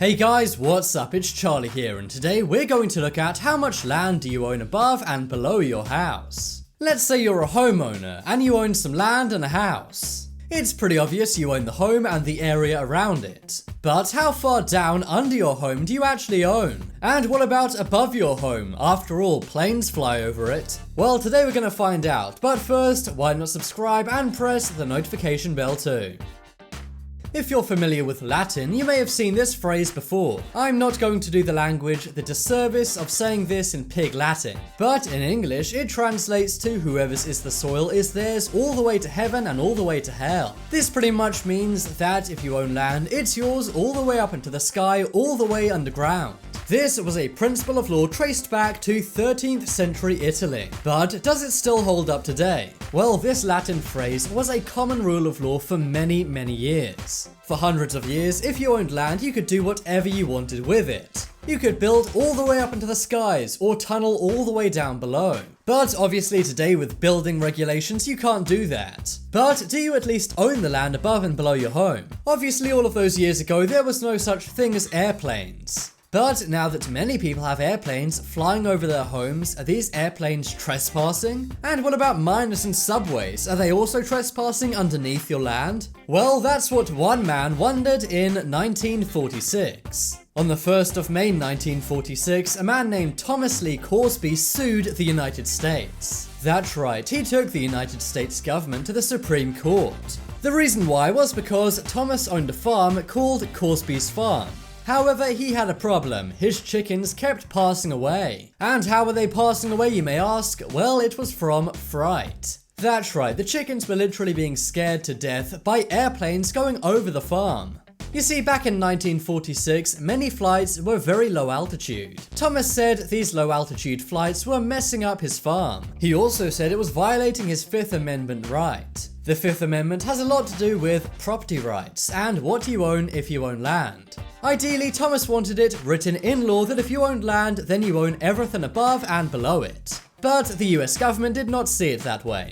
Hey guys, what's up? It's Charlie here, and today we're going to look at how much land do you own above and below your house. Let's say you're a homeowner and you own some land and a house. It's pretty obvious you own the home and the area around it. But how far down under your home do you actually own? And what about above your home? After all, planes fly over it. Well, today we're gonna find out, but first, why not subscribe and press the notification bell too? If you're familiar with Latin, you may have seen this phrase before. I'm not going to do the language the disservice of saying this in pig Latin, but in English it translates to whoever's is the soil is theirs all the way to heaven and all the way to hell. This pretty much means that if you own land, it's yours all the way up into the sky, all the way underground. This was a principle of law traced back to 13th century Italy, but does it still hold up today? Well, this Latin phrase was a common rule of law for many years. For hundreds of years, if you owned land, you could do whatever you wanted with it. You could build all the way up into the skies, or tunnel all the way down below. But obviously today with building regulations, you can't do that. But do you at least own the land above and below your home? Obviously all of those years ago, there was no such thing as airplanes. But now that many people have airplanes flying over their homes, are these airplanes trespassing? And what about miners and subways? Are they also trespassing underneath your land? Well, that's what one man wondered in 1946. On the 1st of May 1946, a man named Thomas Lee Coresby sued the United States. That's right, he took the United States government to the Supreme Court. The reason why was because Thomas owned a farm called Coresby's Farm. However, he had a problem. His chickens kept passing away. And how were they passing away, you may ask? Well, it was from fright. That's right, the chickens were literally being scared to death by airplanes going over the farm. You see, back in 1946, many flights were very low altitude. Thomas said these low altitude flights were messing up his farm. He also said it was violating his Fifth Amendment right. The Fifth Amendment has a lot to do with property rights and what you own if you own land. Ideally, Thomas wanted it written in law that if you owned land, then you own everything above and below it. But the US government did not see it that way.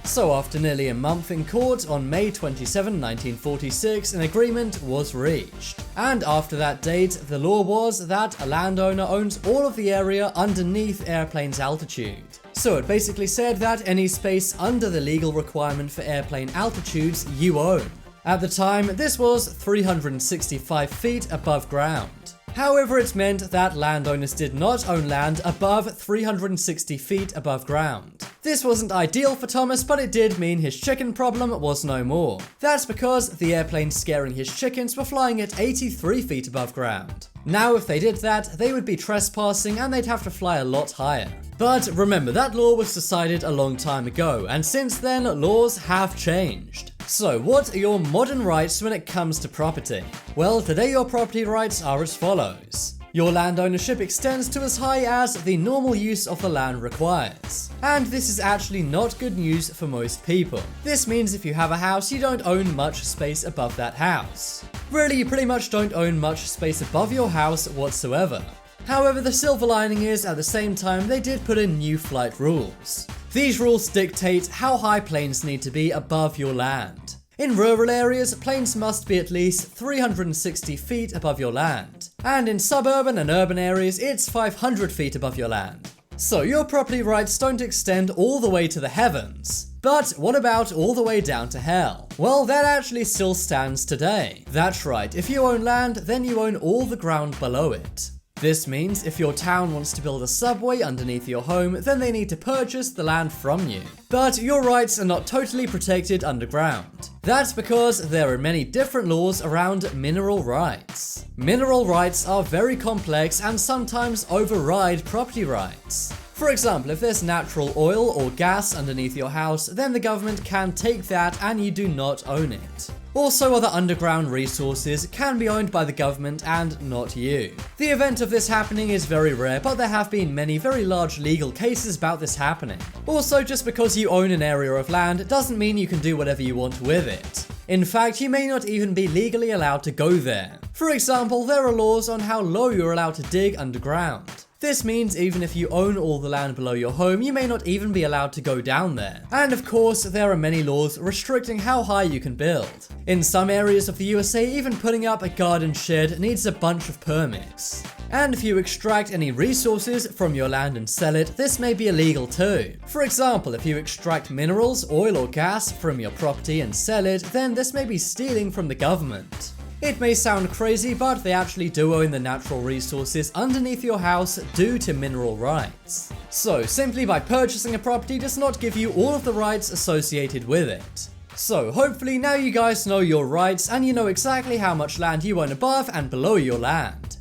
So after nearly a month in court, on May 27, 1946, an agreement was reached. And after that date, the law was that a landowner owns all of the area underneath airplanes' altitude. So it basically said that any space under the legal requirement for airplane altitudes you own. At the time, this was 365 feet above ground. However, it meant that landowners did not own land above 360 feet above ground. This wasn't ideal for Thomas, but it did mean his chicken problem was no more. That's because the airplanes scaring his chickens were flying at 83 feet above ground. Now if they did that, they would be trespassing and they'd have to fly a lot higher. But remember, that law was decided a long time ago, and since then, laws have changed. So what are your modern rights when it comes to property? Well, today your property rights are as follows. Your land ownership extends to as high as the normal use of the land requires. And this is actually not good news for most people. This means if you have a house, you don't own much space above that house. Really, you pretty much don't own much space above your house whatsoever. However, the silver lining is, at the same time, they did put in new flight rules. These rules dictate how high planes need to be above your land. In rural areas, planes must be at least 360 feet above your land. And in suburban and urban areas, it's 500 feet above your land. So your property rights don't extend all the way to the heavens. But what about all the way down to hell? Well, that actually still stands today. That's right, if you own land, then you own all the ground below it. This means if your town wants to build a subway underneath your home, then they need to purchase the land from you. But your rights are not totally protected underground. That's because there are many different laws around mineral rights. Mineral rights are very complex and sometimes override property rights. For example, if there's natural oil or gas underneath your house, then the government can take that and you do not own it. Also, other underground resources can be owned by the government and not you. The event of this happening is very rare, but there have been many very large legal cases about this happening. Also, just because you own an area of land doesn't mean you can do whatever you want with it. In fact, you may not even be legally allowed to go there. For example, there are laws on how low you're allowed to dig underground. This means even if you own all the land below your home, you may not even be allowed to go down there. And of course, there are many laws restricting how high you can build. In some areas of the USA, even putting up a garden shed needs a bunch of permits. And if you extract any resources from your land and sell it, this may be illegal too. For example, if you extract minerals, oil or gas from your property and sell it, then this may be stealing from the government. It may sound crazy, but they actually do own the natural resources underneath your house due to mineral rights. So simply by purchasing a property does not give you all of the rights associated with it. So hopefully now you guys know your rights and you know exactly how much land you own above and below your land.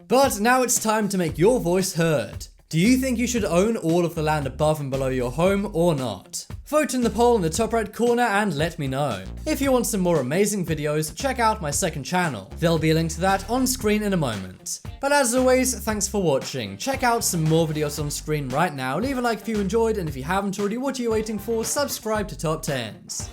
But now it's time to make your voice heard. Do you think you should own all of the land above and below your home or not? Vote in the poll in the top right corner and let me know. If you want some more amazing videos, check out my second channel. There'll be a link to that on screen in a moment. But as always, thanks for watching. Check out some more videos on screen right now. Leave a like if you enjoyed, and if you haven't already, what are you waiting for? Subscribe to Top 10s.